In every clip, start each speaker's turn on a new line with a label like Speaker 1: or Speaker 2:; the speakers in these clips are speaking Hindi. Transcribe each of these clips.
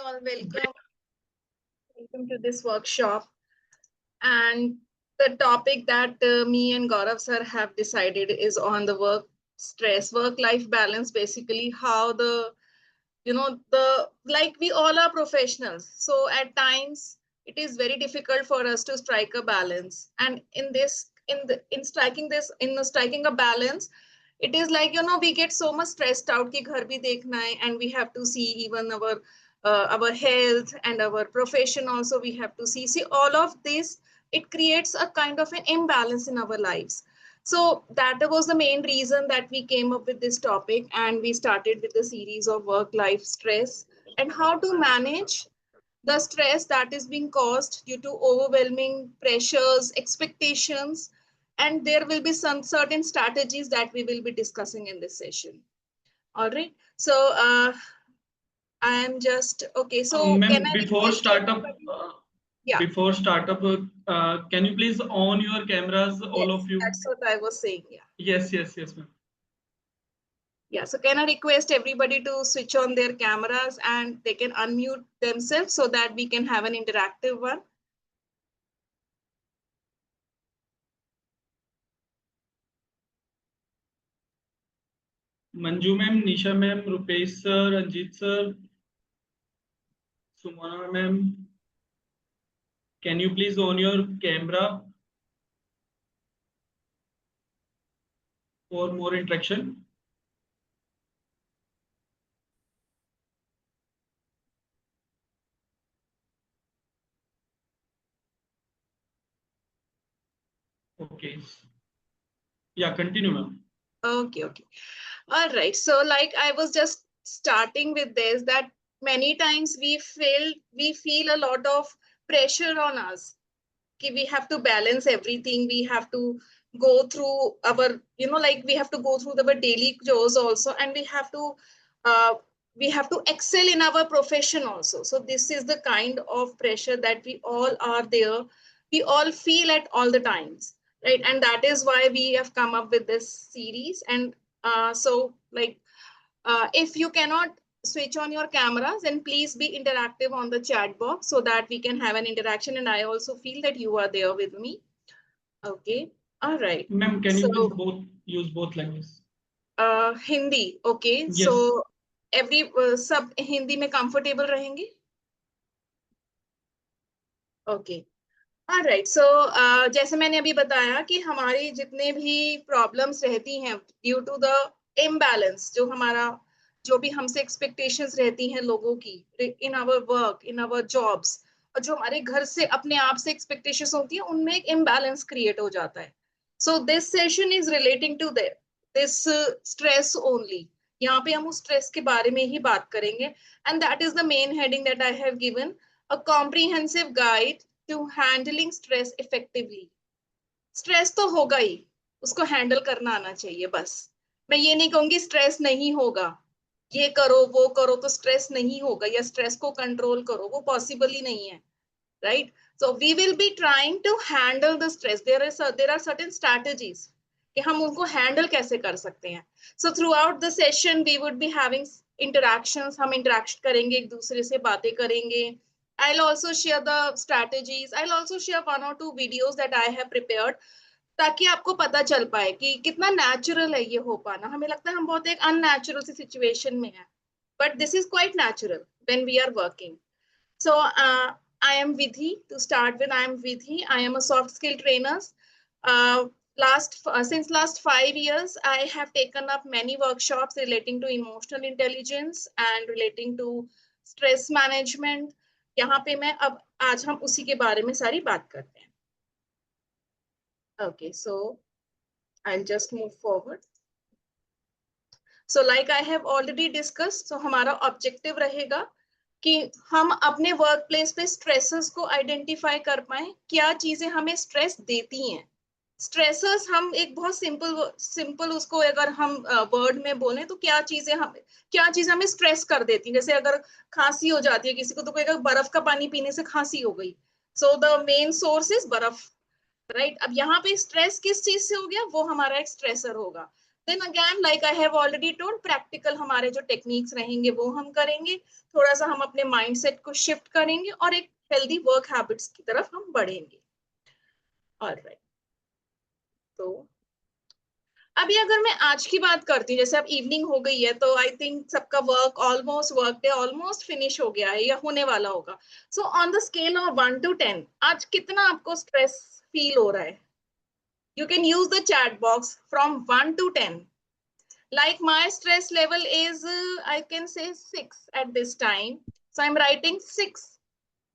Speaker 1: all, welcome to this workshop. And the topic that me and Gaurav sir have decided is on the work-life balance. Basically, how we all are professionals. So at times it is very difficult for us to strike a balance. And in striking a balance, it is like we get so much stressed out कि घर भी देखना है, and we have to see even our health and our profession also we have to see all of this. It creates a kind of an imbalance in our lives. So that was the main reason that we came up with this topic, and we started with a series of work life stress and how to manage the stress that is being caused due to overwhelming pressures, expectations, and there will be some certain strategies that we will be discussing in this session. All right. So I am just okay. So can I
Speaker 2: before startup?
Speaker 1: Yeah.
Speaker 2: Before startup, can you please on your cameras,
Speaker 1: yes,
Speaker 2: all of you?
Speaker 1: That's what I was saying. Yeah.
Speaker 2: Yes, ma'am.
Speaker 1: Yeah, so can I request everybody to switch on their cameras and they can unmute themselves so that we can have an interactive one?
Speaker 2: Manju ma'am, Nisha ma'am, Rupesh sir, Ranjit sir, Sumana ma'am, can you please on your camera for more interaction? Okay. Yeah, continue, ma'am.
Speaker 1: Okay. All right. So like I was just starting with this, that many times we feel a lot of pressure on us. Okay, we have to balance everything. We have to go through our, we have to go through our daily chores also, and uh, we have to excel in our profession also. So this is the kind of pressure that we all are there. We all feel at all the times, right? And that is why we have come up with this series. And if you cannot switch on your cameras, then please be interactive on the chat box so that we can have an interaction. And I also feel that you are there with me. Okay. All right.
Speaker 2: Ma'am, can you please use both languages?
Speaker 1: Hindi. Okay.
Speaker 2: Yes.
Speaker 1: So सब हिंदी में comfortable रहेंगे? Okay. All right. So जैसे मैंने अभी बताया कि हमारी जितने भी प्रॉब्लम्स रहती हैं ड्यू टू द इम्बैलेंस, जो भी हमसे एक्सपेक्टेशंस रहती हैं लोगों की in our work, in our jobs, और जो हमारे घर से अपने आप से एक्सपेक्टेशंस होती हैं, उनमें एक इम्बैलेंस क्रिएट हो जाता है. So this session is relating to this stress only. यहाँ पे हम उस स्ट्रेस के बारे में ही बात करेंगे, and that is the main heading that I have given, a comprehensive guide to handling stress effectively. Stress तो होगा ही, उसको हैंडल करना आना चाहिए. बस मैं ये नहीं कहूंगी स्ट्रेस नहीं होगा, ये करो वो करो तो स्ट्रेस नहीं होगा, या स्ट्रेस को कंट्रोल करो, वो पॉसिबल ही नहीं है, right? So we will be trying to handle the stress. There are certain strategies कि हम उनको हैंडल कैसे कर सकते हैं. So throughout the session we would be having interactions. हम इंटरैक्ट करेंगे, एक दूसरे से बातें करेंगे. I'll also share the strategies. I'll also share 1 or 2 videos that I have prepared, ताकि आपको पता चल पाए कि कितना नेचुरल है ये हो पाना. हमें लगता है हम बहुत एक अननेचुरल सी सिचुएशन में है, but this is quite natural when we are working. So I am Vidhi. To start with, I am Vidhi. I am a soft skill trainer. Since last 5 years, I have taken up many workshops relating to emotional intelligence and relating to stress management. यहाँ पे मैं अब आज हम उसी के बारे में सारी बात करते हैं. Okay, so I'll just move forward. So like I have already discussed, so हमारा ऑब्जेक्टिव रहेगा कि हम अपने वर्क प्लेस पे स्ट्रेसेस को आइडेंटिफाई कर पाए, क्या चीजें हमें स्ट्रेस देती हैं. स्ट्रेसर्स हम एक बहुत सिंपल उसको अगर हम वर्ड में बोले तो क्या चीजें हमें स्ट्रेस कर देती हैं. जैसे अगर खांसी हो जाती है किसी को, तो कोई अगर बर्फ का पानी पीने से खांसी हो गई, so the main source is बर्फ, राइट? अब यहाँ पे स्ट्रेस किस चीज से हो गया, वो हमारा एक स्ट्रेसर होगा. Then again like I have already told, practical हमारे जो टेक्निक्स रहेंगे वो हम करेंगे, थोड़ा सा हम अपने माइंडसेट को शिफ्ट करेंगे और एक हेल्दी वर्क हैबिट्स की तरफ हम बढ़ेंगे। ऑलराइट, तो अभी अगर मैं आज की बात करती हूँ, जैसे अब इवनिंग हो गई है तो आई थिंक सबका वर्क डे ऑलमोस्ट फिनिश हो गया है या होने वाला होगा। So on the scale of 1 to 10 आज कितना आपको स्ट्रेस फील हो रहा है? You can use the chat box from 1 to 10। Like my stress level is, I can say 6 at this time. So I'm writing 6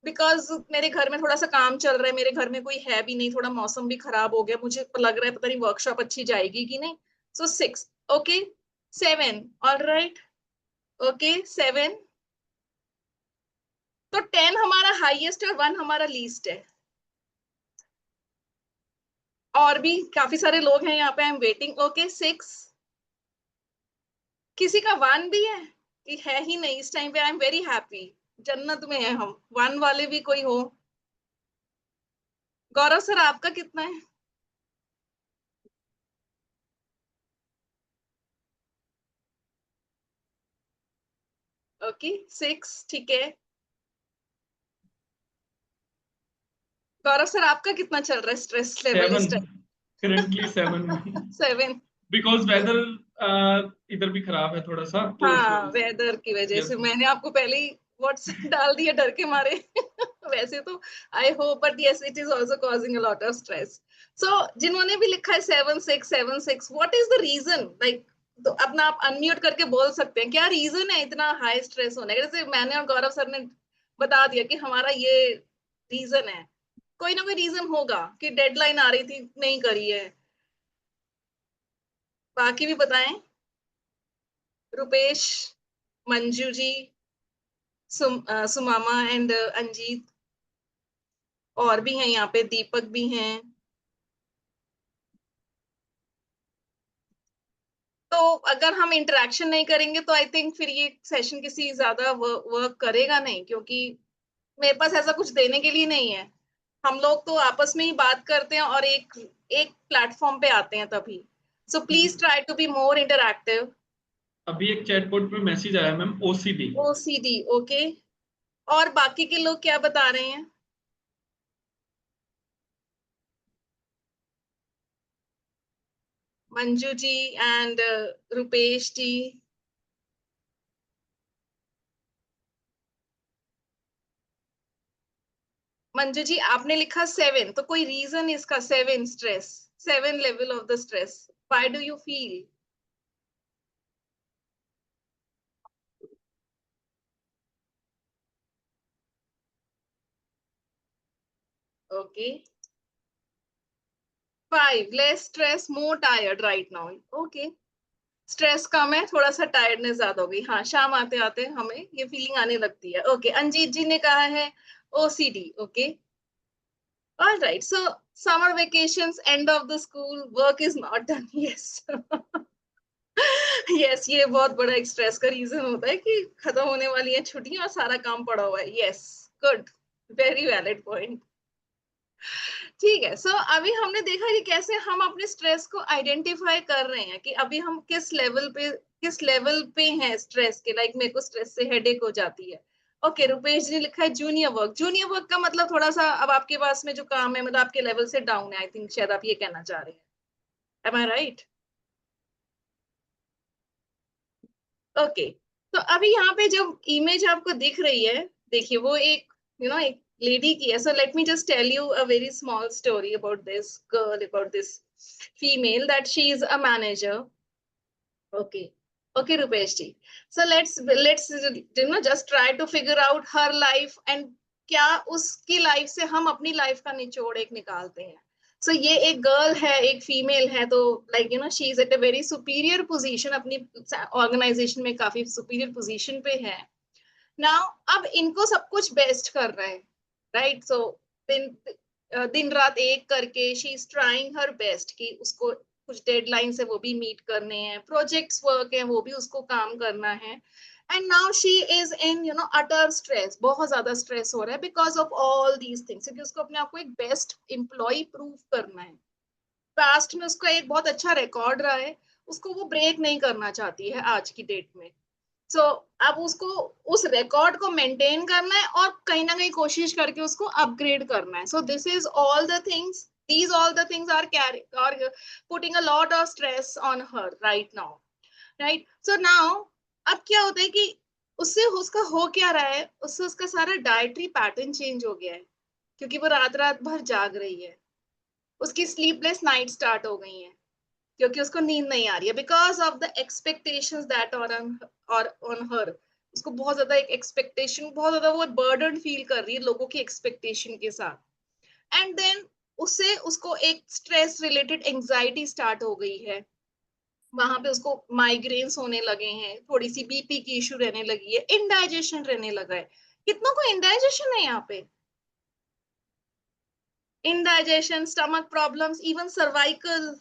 Speaker 1: because मेरे घर में थोड़ा सा काम चल रहा है, मेरे घर में कोई है भी नहीं, थोड़ा मौसम भी खराब हो गया, मुझे लग रहा है पता नहीं वर्कशॉप अच्छी जाएगी कि नहीं। So 6, okay, 7, all right, okay, 7। तो 10 हमारा हाईएस्ट और 1 हमारा लीस्ट है। और भी काफी सारे लोग हैं यहाँ पे, आई एम वेटिंग। ओके 6, किसी का 1 भी है कि है ही नहीं इस टाइम पे? आई एम वेरी हैप्पी, जन्नत में है हम, 1 वाले भी कोई हो। गौरव सर आपका कितना है? ओके 6, ठीक है। गौरव सर आपका कितना चल रहा है स्ट्रेस लेवल इस
Speaker 2: 7,
Speaker 1: टाइम?
Speaker 2: currently 7
Speaker 1: 7।
Speaker 2: because weather इधर भी खराब है थोड़ा सा, तो इस
Speaker 1: हाँ,
Speaker 2: वजह से।
Speaker 1: वेदर की वजह
Speaker 2: Yes.
Speaker 1: से मैंने आपको पहले ही व्हाट्सएप डाल दिया डर के मारे। वैसे तो I hope, but yes it is also causing a lot of stress. So जिन्होंने भी लिखा है 7 6 what is the reason? Like, तो अपना आप अनम्यूट करके बोल सकते हैं, क्या रीजन है इतना हाई स्ट्रेस होने का? जैसे मैंने और गौरव सर ने बता दिया कि हमारा ये रीजन है, कोई ना कोई रीजन होगा कि डेडलाइन आ रही थी नहीं करी है। बाकी भी बताएं, रुपेश, मंजू जी, सुमामा एंड अंजीत, और भी हैं यहाँ पे, दीपक भी हैं। तो अगर हम इंटरेक्शन नहीं करेंगे तो आई थिंक फिर ये सेशन किसी ज्यादा वर्क करेगा नहीं, क्योंकि मेरे पास ऐसा कुछ देने के लिए नहीं है। हम लोग तो आपस में ही बात करते हैं और एक एक प्लेटफॉर्म पे आते हैं तभी। So please try to be more interactive.
Speaker 2: अभी एक चैटबॉट पे मैसेज आया मैम, ओसीडी।
Speaker 1: OCD, okay. और बाकी के लोग क्या बता रहे हैं? मंजू जी एंड रुपेश जी। मंजू जी आपने लिखा 7, तो कोई रीजन इसका? 7 stress, 7 level of the stress, why do you feel? Okay 5, less stress, more tired right now. Okay, stress कम है, थोड़ा सा टायर्डनेस ज्यादा हो गई। हाँ, शाम आते आते हमें ये फीलिंग आने लगती है। ओके, अंजीत जी ने कहा है OCD. Okay, all right. So summer vacations, end of the school, work is not done. Yes, yes, ये बहुत बड़ा एक स्ट्रेस का रीजन होता है कि खत्म होने वाली है छुट्टियां और सारा काम पड़ा हुआ है। Yes, good, very valid point. ठीक है। सो अभी हमने देखा कि कैसे हम अपने स्ट्रेस को आइडेंटिफाई कर रहे हैं कि अभी हम किस लेवल पे हैं स्ट्रेस के। लाइक मेरे को स्ट्रेस से हेडेक हो जाती है। ओके, रुपेश जी ने लिखा है जूनियर वर्क। जूनियर वर्क का मतलब थोड़ा सा अब आपके पास में जो काम है मतलब आपके लेवल से डाउन है, आई थिंक शायद आप ये कहना चाह रहे हैं। एम आई राइट? ओके, तो अभी यहाँ पे जो इमेज आपको दिख रही है, देखिए वो एक एक लेडी की है। So let me just tell you a very small story about this girl, about this female, that she is a manager. Okay, okay Rupesh ji. So let's just try to figure out her life and क्या उसकी लाइफ से हम अपनी लाइफ का निचोड़ एक निकालते हैं। सो ये एक गर्ल है, एक फीमेल है, तो like she is at a very superior position, अपनी ऑर्गेनाइजेशन में काफी सुपीरियर पोजीशन पे है। नाउ अब इनको सब कुछ बेस्ट कर रहा है, राइट? सो दिन दिन रात एक करके she is trying her best कि उसको कुछ डेडलाइन है वो भी मीट करने हैं, प्रोजेक्ट्स वर्क है वो भी उसको काम करना है। And now she is in utter stress, बहुत ज्यादा स्ट्रेस हो रहा है because of all these things, क्योंकि उसको अपने आप को एक बेस्ट एम्प्लॉय प्रूव करना है। पास्ट में उसका एक बहुत अच्छा रिकॉर्ड रहा है, उसको वो ब्रेक नहीं करना चाहती है आज की डेट में। सो अब उसको उस रिकॉर्ड को मेंटेन करना है और कहीं ना कहीं कोशिश करके उसको अपग्रेड करना है। So this is all the things, these all the things are putting a lot of stress on her right now, right? So now अब क्या होता है कि उससे उसका हो क्या रहा है, उससे उसका सारा डाइटरी पैटर्न चेंज हो गया है, क्योंकि वो रात रात भर जाग रही है, उसकी स्लीपलेस नाइट स्टार्ट हो गई है, क्योंकि उसको नींद नहीं आ रही है because of the expectations that are on her. उसको बहुत ज्यादा एक एक्सपेक्टेशन, बहुत ज्यादा वो बर्डन फील कर रही है लोगों की एक्सपेक्टेशन के साथ। एंड देन उससे उसको एक स्ट्रेस रिलेटेड एंजाइटी स्टार्ट हो गई है, वहां पे उसको माइग्रेन्स होने लगे हैं, थोड़ी सी बीपी की इश्यू रहने लगी है, इंडाइजेशन रहने लगा है। कितनों को इंडाइजेशन है यहाँ पे, indigestion, stomach problems, even cervical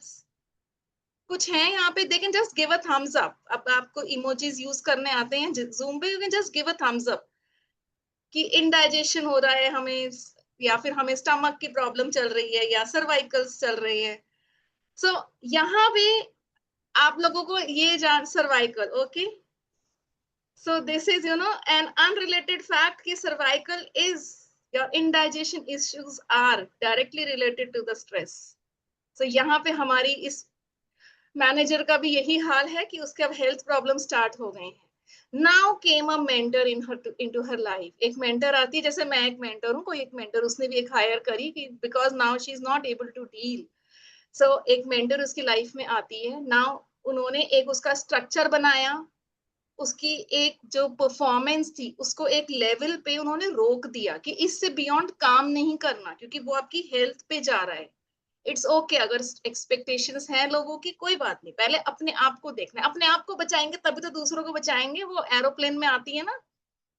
Speaker 1: कुछ है यहाँ पे। They can just give a thumbs up. अब आपको इमोजीज यूज करने आते हैं जूम पे, you can just give a thumbs up कि इंडाइजेशन हो रहा है हमें, या फिर हमें स्टमक की प्रॉब्लम चल रही है, या सर्वाइकल्स चल रही है। सो यहाँ पे आप लोगों को ये जान, cervical, okay, so this is an unrelated fact कि cervical is, your indigestion issues are directly related to the stress। so यहाँ पे हमारी इस मैनेजर का भी यही हाल है कि उसके अब हेल्थ प्रॉब्लम स्टार्ट हो गए हैं। Now came a mentor into her life. एक मेंटर आती है, जैसे मैं एक मेंटर हूँ, कोई एक मेंटर उसने भी एक हायर करी कि because now she is not able to deal. So एक मेंटर उसकी लाइफ में आती है। नाउ उन्होंने एक उसका स्ट्रक्चर बनाया, उसकी एक जो परफॉर्मेंस थी उसको एक लेवल पे उन्होंने रोक दिया कि इससे बियॉन्ड काम नहीं करना, क्योंकि वो आपकी हेल्थ पे जा रहा है। इट्स ओके अगर एक्सपेक्टेशंस हैं लोगों की, कोई बात नहीं, पहले अपने आप को देखना है। अपने आप को बचाएंगे तभी तो दूसरों को बचाएंगे। वो एरोप्लेन में आती है ना,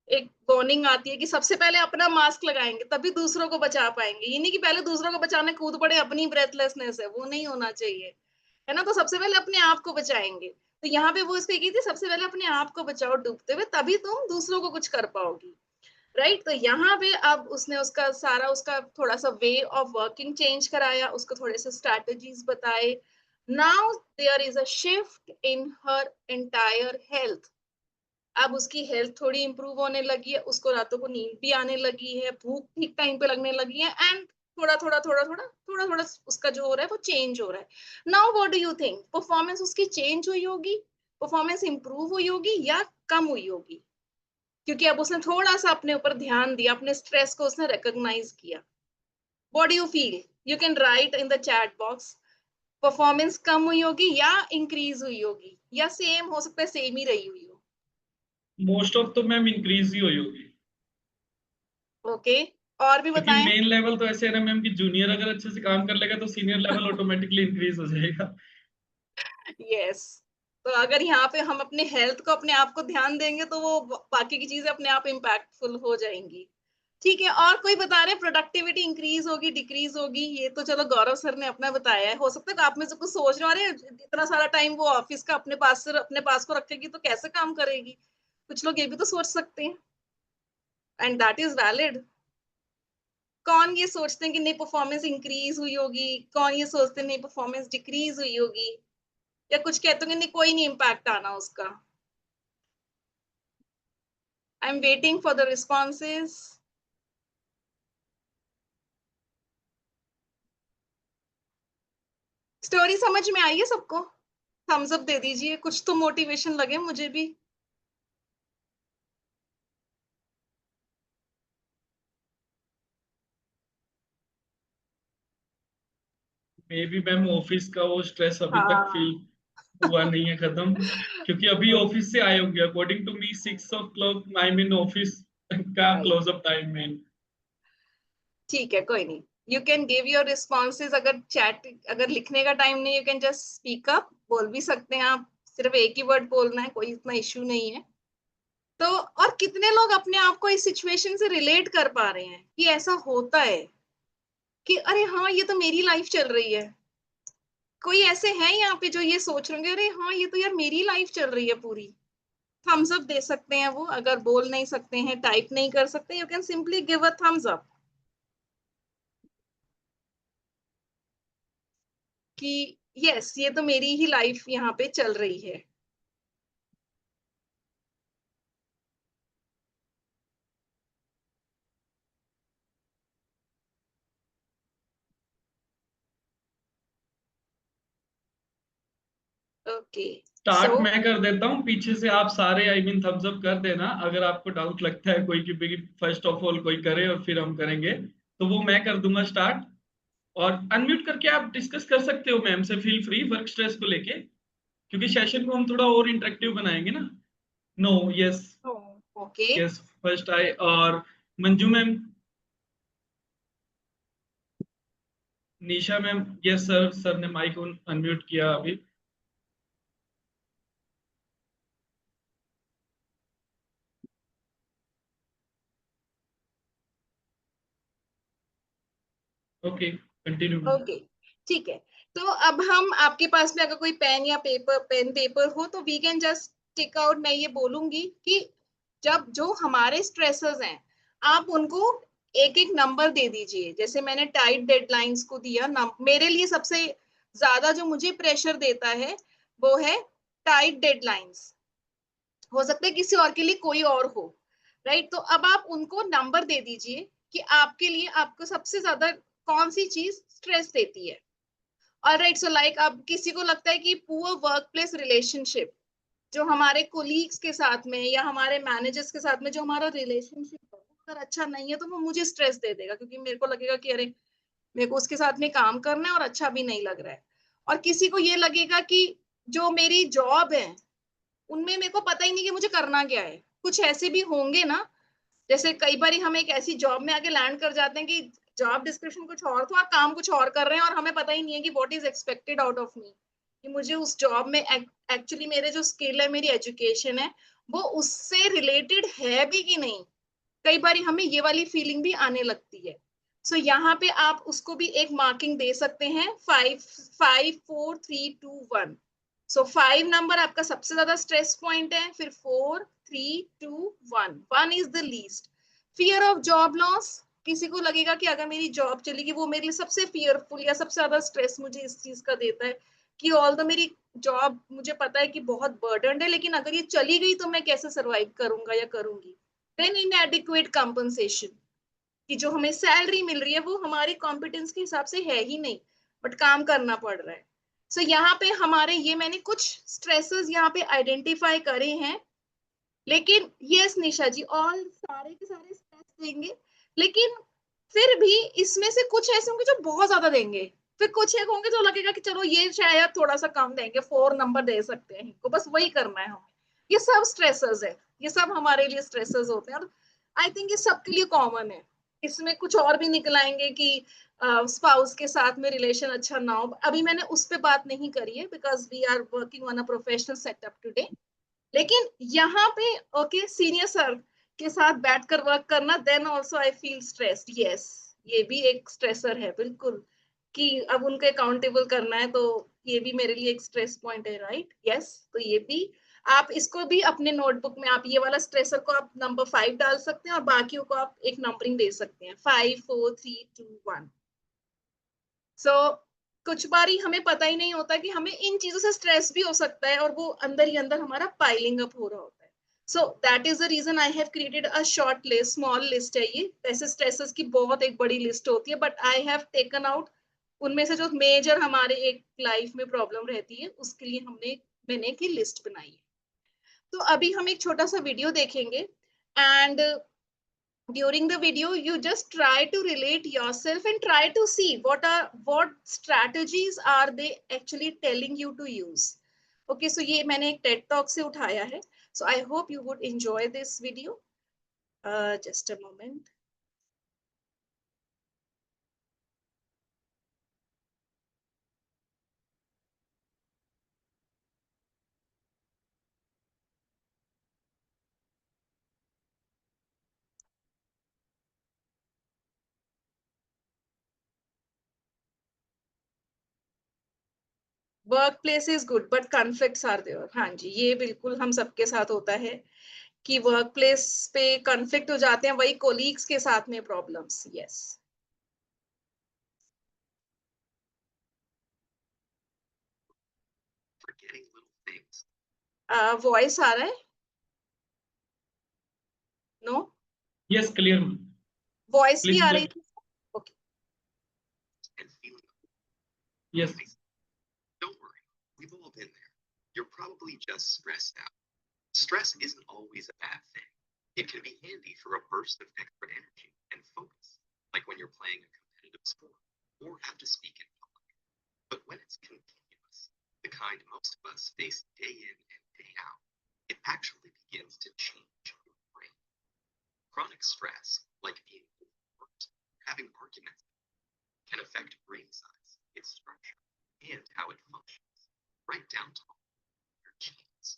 Speaker 1: एक वार्निंग आती है कि सबसे पहले अपना मास्क लगाएंगे तभी दूसरों को बचा पाएंगे। ये नहीं कि पहले दूसरों को बचाने कूद पड़े, अपनी ब्रेथलेसनेस है, वो नहीं होना चाहिए, है ना। तो सबसे पहले अपने आप को बचाएंगे। तो यहाँ पे वो इसको की थी, सबसे पहले अपने आप को बचाओ डूबते हुए, तभी तुम दूसरों को कुछ कर पाओगी, राइट। तो यहाँ पे अब उसने उसका सारा, उसका थोड़ा सा वे ऑफ वर्किंग चेंज कराया, उसको थोड़े से स्ट्रैटेजीज बताए। Now there is a shift in her entire health. अब उसकी हेल्थ थोड़ी इंप्रूव होने लगी है, उसको रातों को नींद भी आने लगी है, भूख ठीक टाइम पे लगने लगी है, एंड थोड़ा थोड़ा उसका जो हो रहा है वो चेंज हो रहा है। Now what do you think, performance उसकी चेंज हुई होगी, परफॉर्मेंस इंप्रूव हुई होगी, या कम हुई होगी? क्योंकि अब उसने थोड़ा सा अपने ऊपर ध्यान दिया, अपने स्ट्रेस को उसने रिकॉग्नाइज किया। What do you feel? You can write in the chat box. Performance कम हुई होगी या इंक्रीज हुई होगी, या सेम हो सकता है सेम ही रही हुई हो?
Speaker 2: मोस्ट ऑफ तो मैम इंक्रीज ही हुई होगी,
Speaker 1: ओके, और भी
Speaker 2: क्योंकि
Speaker 1: बताएं।
Speaker 2: मेन लेवल तो ऐसे है ना मैम कि जूनियर अगर अच्छे से काम कर लेगा तो सीनियर लेवल ऑटोमेटिकली इंक्रीज हो जाएगा।
Speaker 1: यस। तो अगर यहाँ पे हम अपने हेल्थ को, अपने आप को ध्यान देंगे तो वो बाकी की चीजें अपने आप इम्पैक्टफुल हो जाएंगी। ठीक है, और कोई बता रहे प्रोडक्टिविटी इंक्रीज होगी डिक्रीज होगी? ये तो चलो गौरव सर ने अपना बताया है। हो सकता है कि आप में से कुछ सोच रहे हो, अरे इतना सारा टाइम वो ऑफिस का अपने पास को रखेगी तो कैसे काम करेगी? कुछ लोग ये भी तो सोच सकते हैं, एंड दैट इज वैलिड। कौन ये सोचते हैं कि नहीं परफॉर्मेंस इंक्रीज हुई होगी, कौन ये सोचते हैं नहीं परफॉर्मेंस डिक्रीज हुई होगी, या कुछ कहते होंगे नहीं कोई नहीं इम्पैक्ट आना उसका? I am waiting for the responses. Story समझ में आई है सबको? थम्स अप दे दीजिए, कुछ तो मोटिवेशन लगे मुझे भी।
Speaker 2: मे बी मैम ऑफिस का वो स्ट्रेस अभी तक फील
Speaker 1: हाँ।
Speaker 2: हुआ नहीं है खत्म, क्योंकि अभी ऑफिस से आए होंगे। According to me 6 o'clock I mean office का
Speaker 1: राइट,
Speaker 2: क्लोज अप टाइम है।
Speaker 1: ठीक है, कोई नहीं। You can give your responses. अगर चैट, अगर लिखने का टाइम नहीं, you can just speak up, बोल भी सकते हैं आप। सिर्फ एक ही वर्ड बोलना है, कोई इतना इश्यू नहीं है। तो और कितने लोग अपने आप को इस सिचुएशन से रिलेट कर पा रहे हैं कि ऐसा होता है कि अरे हाँ ये तो मेरी लाइफ चल रही है? कोई ऐसे हैं यहाँ पे जो ये सोच रहे होंगे अरे हाँ ये तो यार मेरी लाइफ चल रही है पूरी? थम्स अप दे सकते हैं वो, अगर बोल नहीं सकते हैं, टाइप नहीं कर सकते, you can simply give a thumbs up कि यस, ये तो मेरी ही लाइफ यहाँ पे चल रही है। ओके, सो
Speaker 2: स्टार्ट मैं कर देता हूँ पीछे से, आप सारे आई मीन थम्स अप कर देना अगर आपको डाउट लगता है कोई कि फर्स्ट ऑफ ऑल कोई करे और फिर हम करेंगे, तो वो मैं कर दूंगा स्टार्ट। और अनम्यूट करके आप डिस्कस कर सकते हो मैम से, फील फ्री वर्क स्ट्रेस को लेके, क्योंकि सेशन को हम थोड़ा और इंटरेक्टिव बनाएंगे ना। No, yes,
Speaker 1: okay.
Speaker 2: Yes, first I. और Manju ma'am, Nisha ma'am, yes sir, sir ने माइक अनम्यूट किया अभी। Okay, continue ma'am.
Speaker 1: ओके, ठीक है। तो अब हम, आपके पास में अगर कोई पेन पेपर हो तो we can just take out. मैं ये बोलूंगी कि जब जो हमारे स्ट्रेसर्स हैं, आप उनको एक एक नंबर दे दीजिए। जैसे मैंने टाइट डेडलाइंस को दिया मेरे लिए सबसे ज्यादा जो मुझे प्रेशर देता है वो है टाइट डेडलाइंस। हो सकता है किसी और के लिए कोई और हो, राइट? तो अब आप उनको नंबर दे दीजिए कि आपके लिए आपको सबसे ज्यादा कौन सी चीज स्ट्रेस देती है। ऑलराइट, सो लाइक अब किसी को लगता है कि पुअर वर्क प्लेस रिलेशनशिप, जो हमारे कोलीग्स के साथ में या हमारे मैनेजर्स के साथ में जो हमारा रिलेशनशिप है अगर अच्छा नहीं है तो वो मुझे स्ट्रेस दे देगा, क्योंकि मेरे को लगेगा कि अरे मेरे को उसके साथ में काम करना है और अच्छा भी नहीं लग रहा है। और किसी को ये लगेगा कि जो मेरी जॉब है उनमें मेरे को पता ही नहीं कि मुझे करना क्या है। कुछ ऐसे भी होंगे ना, जैसे कई बार हम एक ऐसी जॉब में आके लैंड कर जाते हैं कि जॉब डिस्क्रिप्शन कुछ और तो आप काम कुछ और कर रहे हैं और हमें पता ही नहीं है कि what is expected out of me, कि मुझे उस जॉब में एक्चुअली मेरे जो स्किल है, मेरी एजुकेशन है, वो उससे रिलेटेड है भी कि नहीं। कई बार हमें ये वाली फीलिंग भी आने लगती है। सो यहाँ पे आप उसको भी एक मार्किंग दे सकते हैं, 5 4 3 2 1। सो 5 नंबर आपका सबसे ज्यादा स्ट्रेस पॉइंट है, फिर 4 3 2 1, 1 is the least. Fear of job loss, किसी को लगेगा कि अगर मेरी जॉब चलेगी, वो मेरे लिए सबसे फियरफुल या सबसे ज्यादा स्ट्रेस मुझे इस चीज का देता है कि ऑल द मेरी जॉब मुझे पता है कि बहुत बर्डन है, लेकिन अगर ये चली गई तो मैं कैसे सरवाइव करूंगा या करूंगी। देन इनएडिक्वेट कंपनसेशन, कि जो हमें सैलरी मिल रही है वो हमारी कॉम्पिटेंस के हिसाब से है ही नहीं, बट काम करना पड़ रहा है। सो यहाँ पे हमारे ये मैंने कुछ स्ट्रेसेस यहाँ पे आइडेंटिफाई करे हैं। लेकिन यस निशा जी, ऑल सारे के सारे स्ट्रेस देंगे, लेकिन फिर भी इसमें से कुछ ऐसे होंगे जो बहुत ज्यादा देंगे, फिर कुछ एक होंगे जो लगेगा कि चलो ये शायद थोड़ा सा कम देंगे, 4 नंबर दे सकते हैं इनको, बस वही करना है हमें। ये सब स्ट्रेसर्स है, ये सब हमारे लिए स्ट्रेसर्स होते हैं, और आई थिंक ये सबके लिए कॉमन है। इसमें कुछ और भी निकल आएंगे कि स्पाउस के साथ में रिलेशन अच्छा ना हो, अभी मैंने उस पर बात नहीं करी है because we are working on a professional setup today. लेकिन यहाँ पे ओके, सीनियर सर के साथ बैठकर वर्क करना, then also I feel stressed, yes, ये भी एक स्ट्रेसर है बिल्कुल, कि अब उनको अकाउंटेबल करना है, तो ये भी मेरे लिए एक स्ट्रेस पॉइंट है, राइट? यस, तो ये भी आप इसको भी अपने नोटबुक में आप ये वाला स्ट्रेसर को आप नंबर 5 डाल सकते हैं और बाकियों को आप एक नंबरिंग दे सकते हैं, 5 4 3 2 1। सो कुछ बारी हमें पता ही नहीं होता कि हमें इन चीजों से स्ट्रेस भी हो सकता है और वो अंदर ही अंदर हमारा पाइलिंग अप हो रहा होता है। So that is the reason I have created a short list, small list है ये। ऐसे स्ट्रेसेस की बहुत एक बड़ी लिस्ट होती है, but I have taken out उनमें से जो मेजर हमारे एक लाइफ में प्रॉब्लम रहती है उसके लिए मैंने एक लिस्ट बनाई है। तो अभी हम एक छोटा सा वीडियो देखेंगे, and during the video you just try to relate yourself and try to see what strategies are they actually telling you to use. Okay, so ये मैंने एक TED Talk से उठाया है, so I hope you would enjoy this video. Just a moment. Workplace is good but conflicts are there, हाँ जी, ये बिल्कुल हम सबके साथ होता है कि वर्क प्लेस पे कॉन्फ्लिक्ट हो जाते हैं, वही कोलीग्स के साथ में प्रॉब्लम्स, यस। वॉइस आ रहा है? No,
Speaker 2: yes, clear.
Speaker 1: वॉइस भी
Speaker 2: प्लीज
Speaker 1: आ
Speaker 2: गो
Speaker 1: रही
Speaker 2: अहेड।
Speaker 1: थी। Okay.
Speaker 2: Yes.
Speaker 3: Don't worry, we've all been there. You're probably just stressed out. Stress isn't always a bad thing. It can be handy for a burst of extra energy and focus, like when you're playing a competitive sport or have to speak in public. But when it's continuous, the kind most of us face day in and day out, it actually begins to change your brain. Chronic stress, like being overworked, having arguments, can affect brain size, its structure, and how it functions, right down to your genes.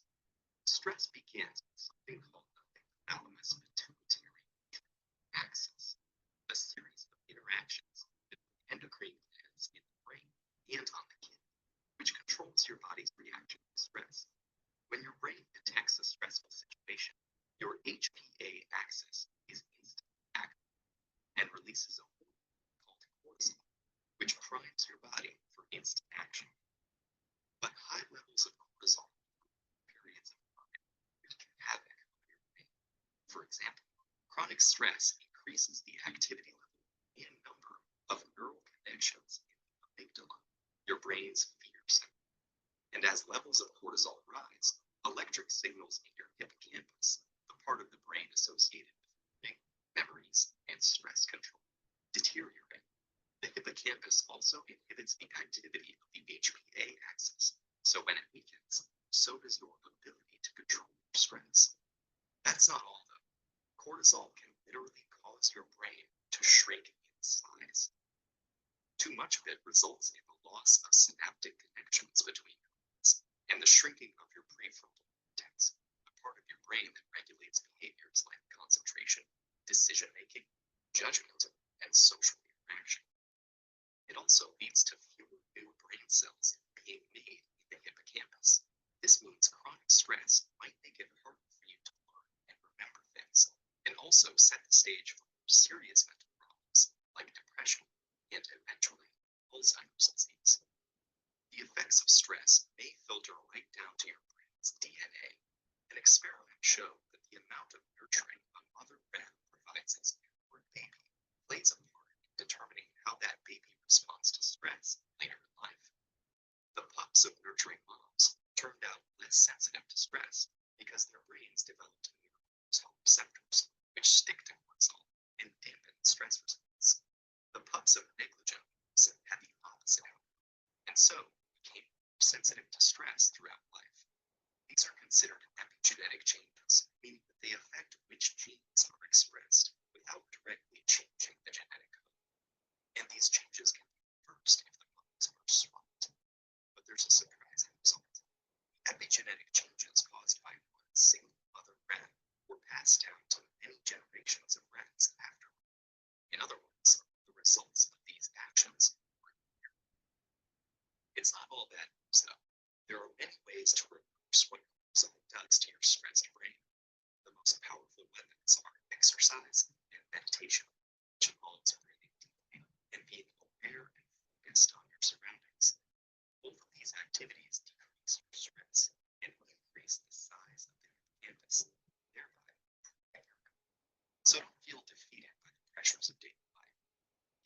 Speaker 3: Stress begins with something called the hypothalamus pituitary axis, a series of interactions between endocrine glands in the brain and on the kidney, which controls your body's reaction to stress. When your brain detects a stressful situation, your HPA axis is instantly active and releases a hormone called cortisol, which primes your body for instant action. But high levels of cortisol over periods of time which can havoc on your brain. For example, chronic stress increases the activity level and number of neural connections in the amygdala, your brain's fear center. And as levels of cortisol rise, electric signals in your hippocampus, the part of the brain associated with memories and stress control, deteriorate. The hippocampus also inhibits the activity of the HPA axis, so when it weakens, so does your ability to control your stress. That's not all, though. Cortisol can literally cause your brain to shrink in size. Too much of it results in the loss of synaptic connections between neurons and the shrinking of your prefrontal cortex, the part of your brain that regulates behaviors like concentration, decision-making, judgment, and social interaction. It also leads to fewer new brain cells being made in the hippocampus. This means chronic stress might make it harder for you to learn and remember things, and also set the stage for more serious mental problems like depression and eventually Alzheimer's disease. The effects of stress may filter right down to your brain's DNA. An experiment showed that the amount of nurturing a mother rat provides its newborn baby plays a part in determining how that baby responds to stress later in life. The pups of nurturing moms turned out less sensitive to stress because their brains developed new cortisol receptors, which stick to cortisol and dampen stress response. The pups of negligent moms had the opposite outcome, and so became more sensitive to stress throughout life. These are considered epigenetic changes, meaning that they affect which genes are expressed without directly changing the genetic code. And these changes can be reversed if the moms are swapped. But there's a surprising result. Epigenetic changes caused by one single mother rat were passed down to many generations of rats after. In other words, the results of these actions were inherent. It's not all bad news, though. There are many ways to reverse what cortisol does to your stressed brain. The most powerful weapons are exercise and meditation, which involves breathing deeply and being aware and focused on your surroundings. Both of these activities decrease your stress and increase the size of the hippocampus, thereby improving your mood. So don't feel defeated by the pressures of daily life.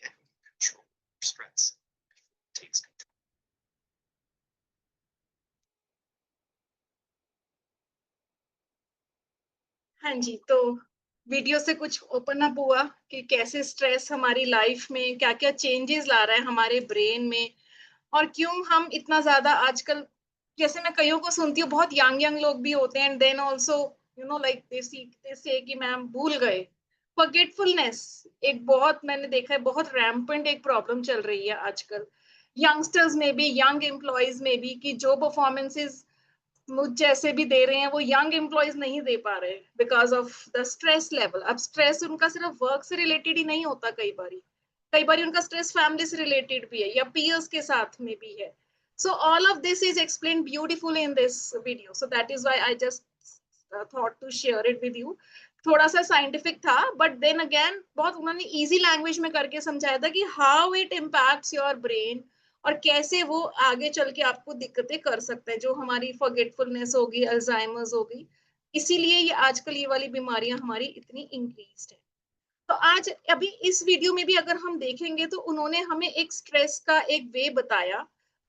Speaker 3: Get in control of your stress before it takes control.
Speaker 1: हाँ जी, तो वीडियो से कुछ ओपन अप हुआ कि कैसे स्ट्रेस हमारी लाइफ में क्या-क्या चेंजेस ला रहा है हमारे ब्रेन में और क्यों हम इतना ज़्यादा आजकल, जैसे मैं कईयों को सुनती हूँ, बहुत यंग लोग भी होते हैं and then also like they say कि मैम भूल गए। फॉरगेटफुलनेस एक बहुत मैंने देखा है, बहुत रैम्पेंट एक प्रॉब्लम चल रही है आजकल। यंगस्टर्स में भी, यंग एम्प्लॉइज में भी, कि जो परफॉर्मेंसेस मुझ जैसे भी दे रहे हैं वो यंग एम्प्लॉइज नहीं दे पा रहे because of the stress level. अब स्ट्रेस उनका सिर्फ वर्क से रिलेटेड ही नहीं होता, कई बार उनका स्ट्रेस फैमिली से रिलेटेड भी है या पीयर्स के साथ में भी है। So all of this is explain beautifully in this video, so that is why I just thought to share it with you. थोड़ा सा साइंटिफिक था बट देन अगेन बहुत उन्होंने इजी लैंग्वेज में करके समझाया था कि how it impacts your brain और कैसे वो आगे चल के आपको दिक्कतें कर सकता है, जो हमारी फॉरगेटफुलनेस होगी, अल्जाइमर्स होगी। इसीलिए ये आजकल ये वाली बीमारियां हमारी इतनी इंक्रीज्ड है। तो आज अभी इस वीडियो में भी अगर हम देखेंगे तो उन्होंने हमें एक स्ट्रेस का एक वे बताया,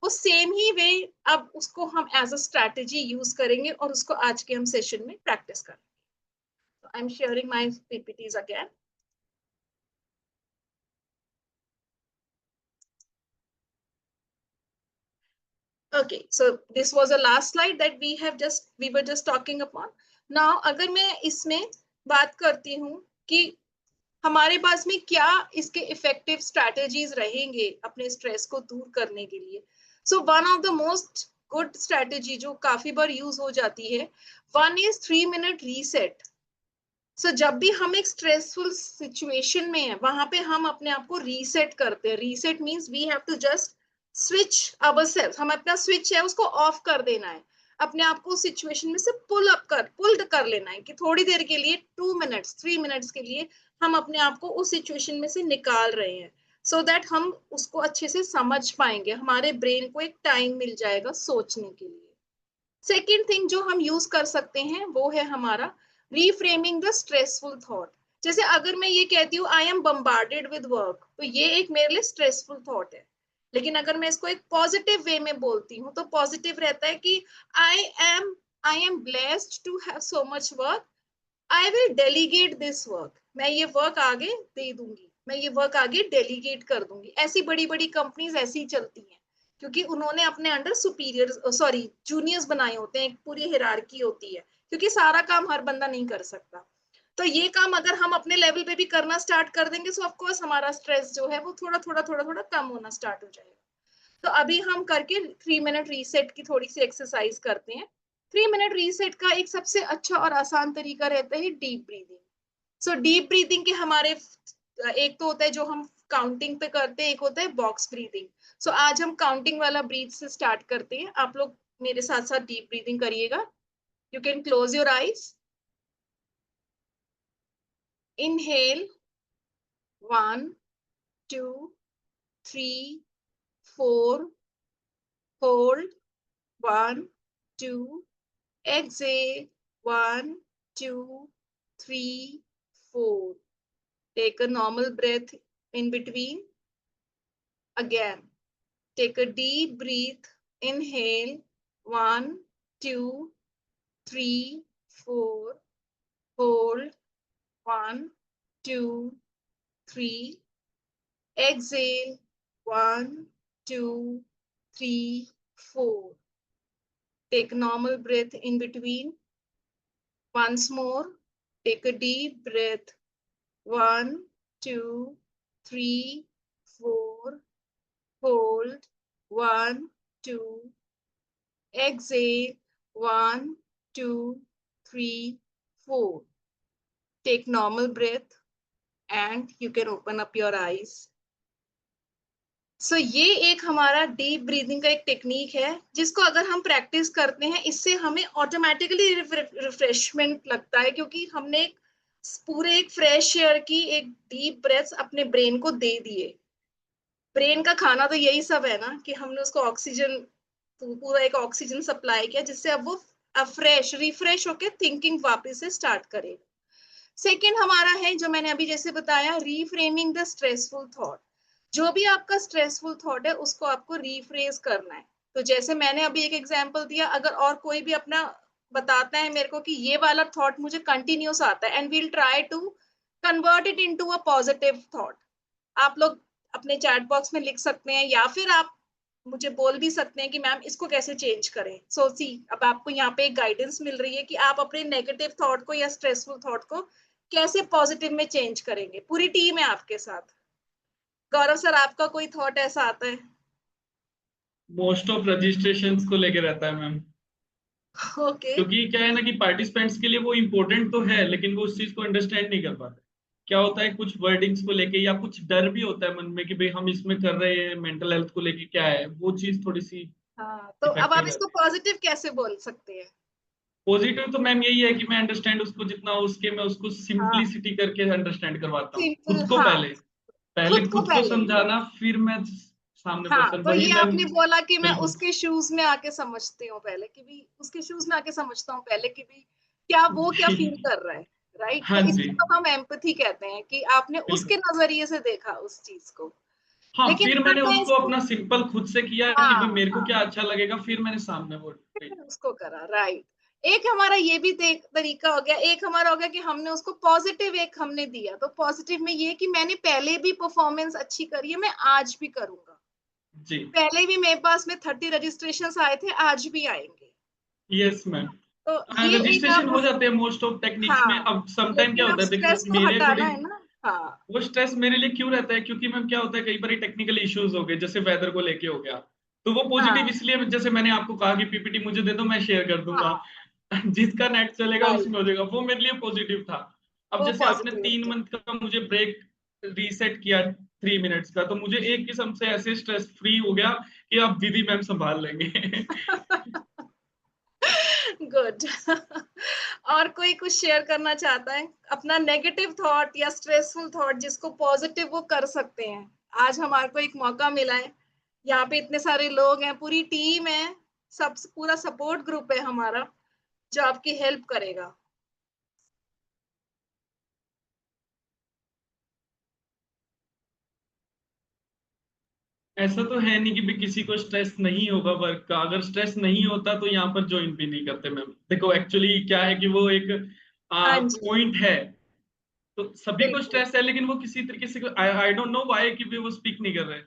Speaker 1: वो सेम ही वे अब उसको हम एज अ स्ट्रैटेजी यूज करेंगे और उसको आज के हम सेशन में प्रैक्टिस करेंगे। I am sharing my PPTs again. Okay, so this was the last slide that we were just talking upon. Now अगर मैं इसमें बात करती हूँ कि हमारे पास में क्या इसके इफेक्टिव स्ट्रैटेजीज रहेंगे अपने स्ट्रेस को दूर करने के लिए। So one of the most good strategy जो काफी बार यूज हो जाती है, वन इज 3 मिनट रीसेट। सो जब भी हम एक स्ट्रेसफुल सिचुएशन में है, वहां पे हम अपने आप को रीसेट करते हैं। Reset means we have to just switch ourselves, हम अपना स्विच है उसको ऑफ कर देना है, अपने आप को सिचुएशन में से पुल्ड कर लेना है कि थोड़ी देर के लिए 2 मिनट्स 3 मिनट्स के लिए हम अपने आप को उस सिचुएशन में से निकाल रहे हैं, सो दैट हम उसको अच्छे से समझ पाएंगे, हमारे ब्रेन को एक टाइम मिल जाएगा सोचने के लिए। सेकेंड थिंग जो हम यूज कर सकते हैं वो है हमारा रीफ्रेमिंग द स्ट्रेसफुल थॉट। जैसे अगर मैं ये कहती हूँ I am bombarded with work, तो ये एक मेरे लिए स्ट्रेसफुल थॉट है। लेकिन अगर मैं इसको एक पॉजिटिव वे में बोलती हूँ तो पॉजिटिव रहता है कि I am blessed to have so much work, I will delegate this work, मैं ये वर्क आगे दे दूंगी, मैं ये वर्क आगे डेलीगेट कर दूंगी। ऐसी बड़ी बड़ी कंपनीज ऐसी ही चलती हैं क्योंकि उन्होंने अपने अंडर जूनियर्स बनाए होते हैं, एक पूरी हिरार्की होती है, क्योंकि सारा काम हर बंदा नहीं कर सकता। तो ये काम अगर हम अपने लेवल पे भी करना स्टार्ट कर देंगे सो ऑफ कोर्स हमारा स्ट्रेस जो है वो थोड़ा थोड़ा कम होना स्टार्ट हो जाएगा। तो अभी हम करके 3 मिनट रीसेट की थोड़ी सी एक्सरसाइज करते हैं। 3 मिनट रीसेट का एक सबसे अच्छा और आसान तरीका रहता है deep breathing. So deep breathing के हमारे एक तो होता है जो हम काउंटिंग पे करते हैं, एक होता है बॉक्स ब्रीदिंग। सो आज हम काउंटिंग वाला ब्रीथ से स्टार्ट करते हैं। आप लोग मेरे साथ साथ डीप ब्रीदिंग करिएगा। You can close your eyes. Inhale 1 2 3 4, hold 1 2, exhale 1 2 3 4. Take a normal breath in between. Again, take a deep breath. Inhale 1 2 3 4, hold 1 2 3, exhale 1 2 3 4. Take normal breath in between. Once more, take a deep breath. 1 2 3 4, hold 1 2, exhale 1 2 3 4. Take normal breath and you can open up your eyes. ये एक हमारा डीप ब्रीदिंग का एक टेक्निक है जिसको अगर हम प्रैक्टिस करते हैं इससे हमें ऑटोमेटिकली रिफ्रेशमेंट लगता है, क्योंकि हमने पूरे एक फ्रेश एयर की एक डीप ब्रेथ अपने ब्रेन को दे दिए। ब्रेन का खाना तो यही सब है ना कि हमने उसको ऑक्सीजन, पूरा एक ऑक्सीजन सप्लाई किया जिससे अब वो रिफ्रेश होके थिंकिंग वापस से स्टार्ट करेगा। सेकेंड हमारा है जो मैंने अभी जैसे बताया, रीफ्रेमिंग द स्ट्रेसफुल थॉट। जो भी आपका स्ट्रेसफुल थॉट है उसको आपको रीफ्रेज करना है। तो जैसे मैंने अभी एक एग्जांपल दिया, अगर और कोई भी अपना बताता है मेरे को कि ये वाला थॉट मुझे कंटिन्यूस आता है, and we'll try to convert it into a positive thought. आप लोग अपने चैट बॉक्स में लिख सकते हैं या फिर आप मुझे बोल भी सकते हैं कि मैम इसको कैसे चेंज करें। सी अब आपको यहाँ पे एक गाइडेंस मिल रही है कि आप अपने नेगेटिव थॉट को या स्ट्रेसफुल थॉट को कैसे पॉजिटिव में चेंज करेंगे। पूरी टीम है आपके साथ। गौरव सर, आपका कोई थॉट ऐसा आता है?
Speaker 2: मोस्ट ऑफ रजिस्ट्रेशंस को लेके रहता है मैम।
Speaker 1: ओके।
Speaker 2: क्योंकि क्या है ना कि पार्टिसिपेंट्स के लिए वो इम्पोर्टेंट तो है लेकिन वो उस चीज को अंडरस्टैंड नहीं कर पाते। क्या होता है, कुछ वर्डिंग्स को लेके या कुछ डर भी होता है मन में कि भाई हम इसमें कर रहे हैं, मेंटल हेल्थ को लेके क्या है, वो चीज थोड़ी सी
Speaker 1: हाँ, तो अब आप
Speaker 2: इफेक्टिव
Speaker 1: इसको
Speaker 2: रहती है।
Speaker 1: पॉजिटिव कैसे बोल सकते हैं?
Speaker 2: पॉजिटिव तो मैम यही है कि मैं अंडरस्टैंड उसको जितना उसके मैं उसको
Speaker 1: हाँ,
Speaker 2: सिंपलिसिटी करके अंडरस्टैंड करवाता हूँ
Speaker 1: सिंपल।
Speaker 2: खुद को।
Speaker 1: हाँ,
Speaker 2: पहले पहले
Speaker 1: खुद को
Speaker 2: खुद को
Speaker 1: पहले।
Speaker 2: समझाना, फिर मैं सामने
Speaker 1: हाँ,
Speaker 2: पर्सन,
Speaker 1: तो
Speaker 2: वही
Speaker 1: ये
Speaker 2: मैं
Speaker 1: आपने बोला कि मैं
Speaker 2: बिल्कुल
Speaker 1: उसके शूज में आके समझती हूँ पहले कि भी उसके शूज में आके समझता हूँ पहले कि भी क्या वो क्या फील
Speaker 2: जी
Speaker 1: कर रहा है, राइट?
Speaker 2: हाँ
Speaker 1: तो
Speaker 2: जी
Speaker 1: इसको तो हम एम्पैथी कहते हैं कि आपने
Speaker 2: बिल्कुल।
Speaker 1: उसके नजरिए से देखा उस चीज को।
Speaker 2: हाँ,
Speaker 1: लेकिन
Speaker 2: फिर
Speaker 1: अगर
Speaker 2: मैंने
Speaker 1: मैं
Speaker 2: उसको
Speaker 1: इसको,
Speaker 2: अपना सिंपल खुद से किया कि भाई
Speaker 1: हाँ
Speaker 2: मेरे को
Speaker 1: हाँ,
Speaker 2: क्या अच्छा लगेगा, फिर मैंने सामने वो
Speaker 1: फिर उसको करा, राइट। एक हमारा ये भी तरीका हो गया, एक हमारा हो गया कि हमने उसको पॉजिटिव एक हमने दिया। तो पॉजिटिव में ये कि मैंने पहले भी परफॉर्मेंस अच्छी करी है, मैं आज भी करूंगा।
Speaker 2: जी
Speaker 1: पहले भी मेरे पास में 30 रजिस्ट्रेशन आए थे, आज भी आएंगे।
Speaker 2: Yes ma'am.
Speaker 1: तो ये एक
Speaker 2: रजिस्ट्रेशन
Speaker 1: आप
Speaker 2: हो जाते हैं मोस्ट ऑफ टेक्निक्स में।
Speaker 1: हाँ,
Speaker 2: अब सम टाइम क्या
Speaker 1: लेकिन अब
Speaker 2: होता है, देखो
Speaker 1: स्ट्रेस तो
Speaker 2: मेरे थोड़ी
Speaker 1: हटाना है ना। हाँ
Speaker 2: वो स्ट्रेस मेरे लिए क्यों रहता है, क्योंकि मैम क्या होता है कई बार टेक्निकल इश्यूज हो गए, जैसे वेदर को लेके हो गया, तो वो पॉजिटिव
Speaker 1: हाँ
Speaker 2: इसलिए, जैसे मैंने आपको कहा कि पीपीटी मुझे दे दो मैं शेयर कर दूंगा,
Speaker 1: हाँ,
Speaker 2: जिसका नेट चलेगा
Speaker 1: राइट,
Speaker 2: उसमें हो जाएगा, वो मेरे लिए पॉजिटिव था। अब
Speaker 1: वो
Speaker 2: जैसे आपने
Speaker 1: पॉजिटिव
Speaker 2: तीन
Speaker 1: होता
Speaker 2: मंथ का मुझे ब्रेक रीसेट किया 3 मिनट्स का, तो मुझे एक किस्म से ऐसे स्ट्रेस फ्री हो गया कि अब दीदी मैम संभाल लेंगे।
Speaker 1: है। गुड। और कोई कुछ शेयर करना चाहता है अपना नेगेटिव थॉट या स्ट्रेसफुल थॉट जिसको पॉजिटिव वो कर सकते हैं? आज हमारे को एक मौका मिला है, यहाँ पे इतने सारे लोग हैं, पूरी टीम है, सब पूरा सपोर्ट ग्रुप है हमारा जो आपकी हेल्प करेगा।
Speaker 2: ऐसा तो है नहीं कि भी किसी को स्ट्रेस नहीं होगा वर्क का, अगर स्ट्रेस नहीं होता तो यहाँ पर ज्वाइन भी नहीं करते मैम। देखो एक्चुअली क्या है कि वो एक
Speaker 1: हाँ जी,
Speaker 2: पॉइंट है, तो सभी को
Speaker 1: बिल्कुल।
Speaker 2: स्ट्रेस है, लेकिन वो किसी तरीके से आई डोंट नो व्हाई कि भी वो स्पीक नहीं कर रहे।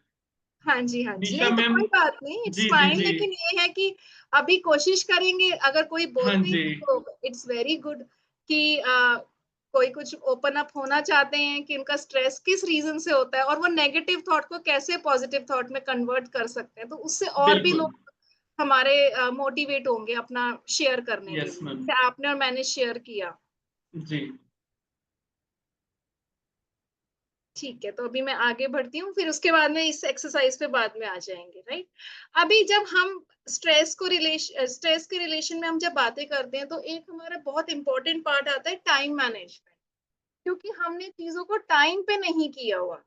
Speaker 1: हाँ जी, हाँ जी,
Speaker 2: निशा
Speaker 1: नहीं तो
Speaker 2: मैम।
Speaker 1: कोई बात नहीं, इट्स
Speaker 2: जी जी
Speaker 1: फाइन।
Speaker 2: जी।
Speaker 1: लेकिन ये है कि अभी कोशिश करेंगे, अगर कोई
Speaker 2: हाँ
Speaker 1: बोलते हैं
Speaker 2: जी
Speaker 1: तो इट्स वेरी गुड कि कोई कुछ ओपन अप होना चाहते हैं कि उनका स्ट्रेस किस रीजन से होता है और वो नेगेटिव थॉट को कैसे पॉजिटिव थॉट में कन्वर्ट कर सकते हैं, तो उससे और भी
Speaker 2: बिल्कुल।
Speaker 1: लोग हमारे मोटिवेट होंगे अपना शेयर करने के
Speaker 2: यस
Speaker 1: लिए,
Speaker 2: मैम।
Speaker 1: जैसे आपने और मैंने शेयर किया।
Speaker 2: जी
Speaker 1: ठीक है, तो अभी मैं आगे बढ़ती हूँ, फिर उसके बाद में इस एक्सरसाइज पे बाद में आ जाएंगे, राइट? अभी जब हम स्ट्रेस के रिलेशन में हम जब बातें करते हैं, तो एक हमारा बहुत इंपॉर्टेंट पार्ट आता है टाइम मैनेजमेंट। क्योंकि हमने चीजों को टाइम पे नहीं किया हुआ,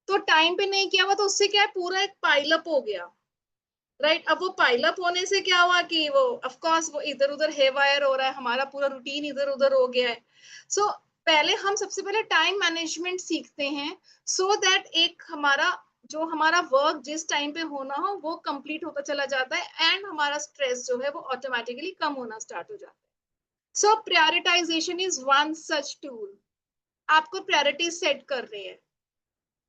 Speaker 1: तो टाइम पे नहीं किया हुआ तो उससे क्या है, पूरा एक पाइलअप हो गया, राइट? अब वो पाइलअप होने से क्या हुआ कि वो ऑफ कोर्स वो इधर उधर हेवायर हो रहा है, हमारा पूरा रूटीन इधर उधर हो गया है। सो पहले हम सबसे पहले टाइम मैनेजमेंट सीखते हैं, सो दैट एक हमारा जो हमारा वर्क जिस टाइम पे होना हो वो कंप्लीट होता चला जाता है, एंड हमारा स्ट्रेस जो है वो ऑटोमेटिकली कम होना स्टार्ट हो जाता है। So prioritisation is one such tool. आपको प्रायोरिटीज सेट कर रहे हैं,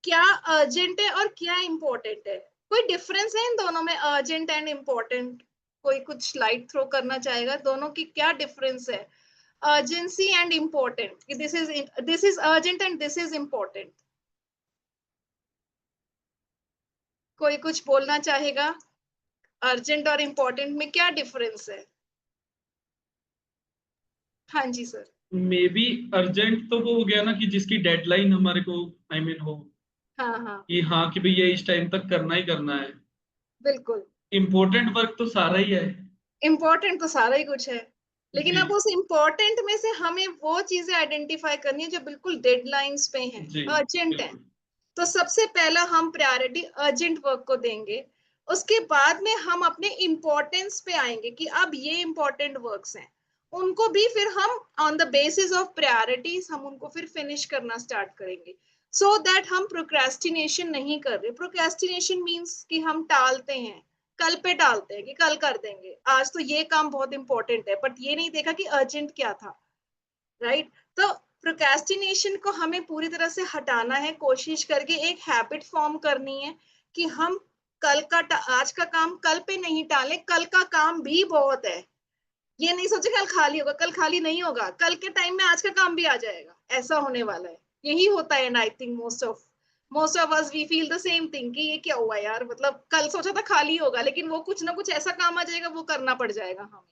Speaker 1: क्या अर्जेंट है और क्या इम्पोर्टेंट है। कोई डिफरेंस है इन दोनों में, अर्जेंट एंड इम्पोर्टेंट? कोई कुछ लाइट थ्रो करना चाहेगा, दोनों की क्या डिफरेंस है? Urgency and important, this is urgent and this is important. कोई कुछ बोलना चाहेगा? अर्जेंट और इम्पोर्टेंट में क्या डिफरेंस है? हाँ जी सर।
Speaker 2: मे बी अर्जेंट तो वो हो गया ना कि जिसकी डेडलाइन हमारे को आई मीन हो,
Speaker 1: हाँ हाँ,
Speaker 2: कि हाँ कि भाई ये इस टाइम तक करना ही करना है।
Speaker 1: बिल्कुल।
Speaker 2: इम्पोर्टेंट वर्क तो सारा ही है।
Speaker 1: इम्पोर्टेंट तो सारा ही कुछ है, लेकिन
Speaker 2: जी
Speaker 1: अब उस इम्पोर्टेंट में से हमें वो चीजें आइडेंटिफाई करनी है जो बिल्कुल डेडलाइंस पे हैं,
Speaker 2: जी
Speaker 1: अर्जेंट है।
Speaker 2: बिल्कुल।
Speaker 1: तो सबसे पहला हम प्रायोरिटी अर्जेंट वर्क को देंगे। उसके बाद में हम अपने इम्पोर्टेंस पे आएंगे कि अब ये इम्पोर्टेंट वर्क्स हैं, उनको भी फिर हम on the basis of priorities हम उनको फिर फिनिश करना स्टार्ट करेंगे, सो दैट हम प्रोक्रेस्टिनेशन नहीं कर रहे। प्रोक्रेस्टिनेशन मीन्स कि हम टालते हैं, कल पे टालते हैं कि कल कर देंगे, आज तो ये काम बहुत इंपॉर्टेंट है, बट ये नहीं देखा कि अर्जेंट क्या था, राइट? तो प्रोक्रेस्टिनेशन को हमें पूरी तरह से हटाना है, कोशिश करके एक हैबिट फॉर्म करनी है कि हम आज का काम कल पे नहीं टालें, कल का काम भी बहुत है। ये नहीं सोचे कल खाली होगा, कल खाली नहीं होगा, कल के टाइम में आज का काम भी आ जाएगा, ऐसा होने वाला है। यही होता है, and I think most of us we feel the same thing कि ये क्या हुआ यार, मतलब कल सोचा था खाली होगा, लेकिन वो कुछ ना कुछ ऐसा काम आ जाएगा, वो करना पड़ जाएगा हमें।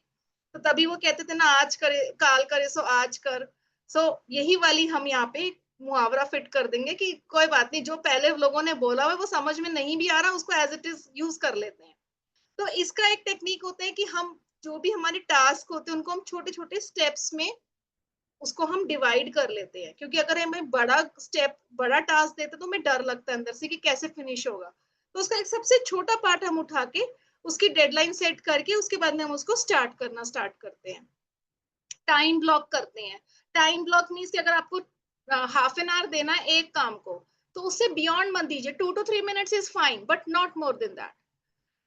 Speaker 1: तो तभी वो कहते थे ना, आज करे काल करे सो आज कर। सो यही वाली हम यहाँ पे मुहावरा फिट कर देंगे कि कोई बात नहीं, जो पहले लोगों ने बोला हुआ वो समझ में नहीं भी आ रहा, उसको एज इट इज यूज कर लेते हैं। तो इसका एक टेक्निक होता है कि हम जो भी हमारे टास्क होते हैं उनको हम छोटे छोटे स्टेप्स में उसको हम डिवाइड कर लेते हैं, क्योंकि अगर हमें बड़ा टास्क देते तो हमें डर लगता है अंदर से कि कैसे फिनिश होगा। तो उसका एक सबसे छोटा पार्ट हम उठा के उसकी डेडलाइन सेट करके उसके बाद में हम उसको स्टार्ट करते हैं, टाइम ब्लॉक करते हैं। टाइम ब्लॉक मीन्स कि अगर आपको हाफ एन आवर देना है एक काम को, तो उससे बियॉन्ड मत दीजिए, 2 to 3 minutes is fine but not more than that,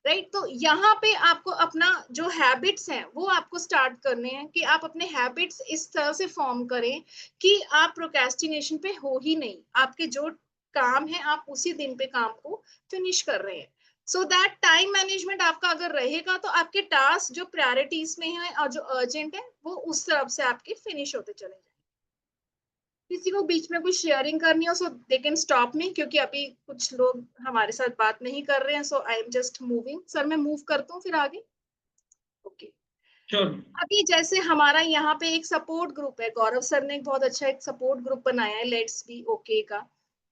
Speaker 1: right. तो यहाँ पे आपको अपना जो हैबिट्स हैं वो आपको स्टार्ट करने हैं कि आप अपने हैबिट्स इस तरह से फॉर्म करें कि आप प्रोक्रेस्टिनेशन पे हो ही नहीं, आपके जो काम है आप उसी दिन पे काम को फिनिश कर रहे हैं। सो दैट टाइम मैनेजमेंट आपका अगर रहेगा तो आपके टास्क जो प्रायोरिटीज में है और जो अर्जेंट है वो उस तरफ से आपके फिनिश होते चले जाएंगे। किसी को बीच में कुछ शेयरिंग करनी हो सो दे कैन स्टॉप मी, क्योंकि अभी कुछ लोग हमारे साथ बात नहीं कर रहे हैं, so I am just moving. Sir मैं मूव करता हूँ फिर आगे। Okay
Speaker 2: sure.
Speaker 1: अभी जैसे हमारा यहाँ पे एक सपोर्ट ग्रुप है, गौरव सर ने एक बहुत अच्छा एक सपोर्ट ग्रुप बनाया है लेट्स बी ओके का,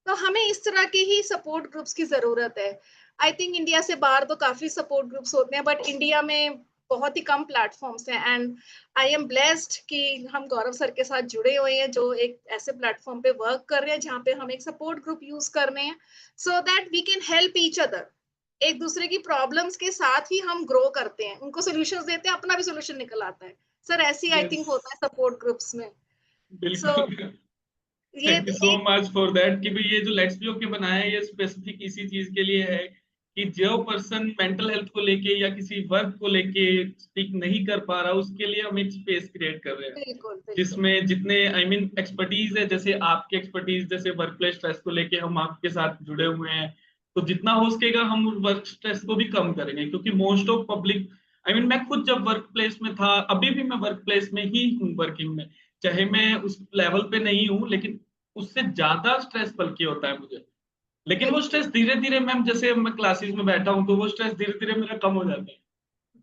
Speaker 1: तो हमें इस तरह के ही सपोर्ट ग्रुप्स की जरूरत है। आई थिंक इंडिया से बाहर तो काफी सपोर्ट ग्रुप्स होते हैं बट इंडिया में बहुत ही कम प्लेटफॉर्म्स हैं, एंड आई एम ब्लेस्ड कि हम गौरव सर के साथ जुड़े हुए हैं जो एक ऐसे प्लेटफॉर्म पे वर्क कर रहे हैं जहाँ पे हम एक सपोर्ट ग्रुप यूज कर रहे हैं so that we can help each other. एक दूसरे की प्रॉब्लम्स के साथ ही हम ग्रो करते हैं, उनको सॉल्यूशंस देते हैं, अपना भी सॉल्यूशन निकल आता है। सर ऐसी आई थिंक
Speaker 2: यस,
Speaker 1: होता है सपोर्ट ग्रुप्स में। सो
Speaker 2: बिल्कुल।
Speaker 1: ये
Speaker 2: थैंक यू सो
Speaker 1: एक
Speaker 2: मच फॉर दैट कि भाई ये जो लेट्स बी ओके बनाया है ये स्पेसिफिक इसी चीज के लिए है कि जो पर्सन मेंटल हेल्थ को लेके या किसी वर्क को लेके स्पीक नहीं कर पा रहा उसके लिए हम एक स्पेस क्रिएट कर रहे हैं
Speaker 1: बिल्कुल बिल्कुल
Speaker 2: जिसमें जितने आई मीन एक्सपर्टीज है, जैसे आपके एक्सपर्टीज जैसे वर्क प्लेस स्ट्रेस को लेके हम आपके साथ जुड़े हुए हैं, तो जितना हो सकेगा हम वर्क स्ट्रेस को भी कम करेंगे क्योंकि most of public I mean मैं खुद जब वर्क प्लेस में था, अभी भी मैं वर्क प्लेस में ही हूँ वर्किंग में, चाहे मैं उस लेवल पे नहीं हूँ लेकिन उससे ज्यादा स्ट्रेस बल्कि होता है मुझे। लेकिन वो
Speaker 1: बिल्कुल
Speaker 2: स्ट्रेस धीरे धीरे मैम, जैसे मैं क्लासेस में बैठा हूँ तो वो स्ट्रेस धीरे धीरे मेरा कम हो जाता है।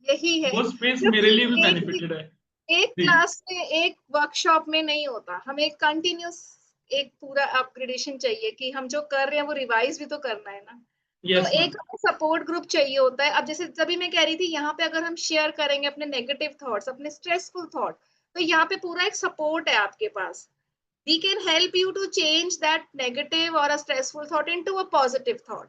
Speaker 1: यही है,
Speaker 2: वो स्पेस मेरे
Speaker 1: क्योंकि
Speaker 2: लिए भी
Speaker 1: एक
Speaker 2: बेनिफिटेड है।
Speaker 1: एक
Speaker 2: जी।
Speaker 1: क्लास में एक वर्कशॉप में नहीं होता, हमें एक कंटिन्यूस एक पूरा अपग्रेडेशन चाहिए कि हम जो कर रहे हैं वो रिवाइज भी तो करना है ना। तो
Speaker 2: यस मैम।
Speaker 1: एक हमें सपोर्ट ग्रुप चाहिए होता है। अब जैसे तभी मैं कह रही थी यहाँ पे अगर हम शेयर करेंगे अपने नेगेटिव थॉट्स, अपने स्ट्रेसफुल थॉट, तो यहाँ पे पूरा एक सपोर्ट है आपके पास। We can help you to change that negative or a stressful thought into a positive thought.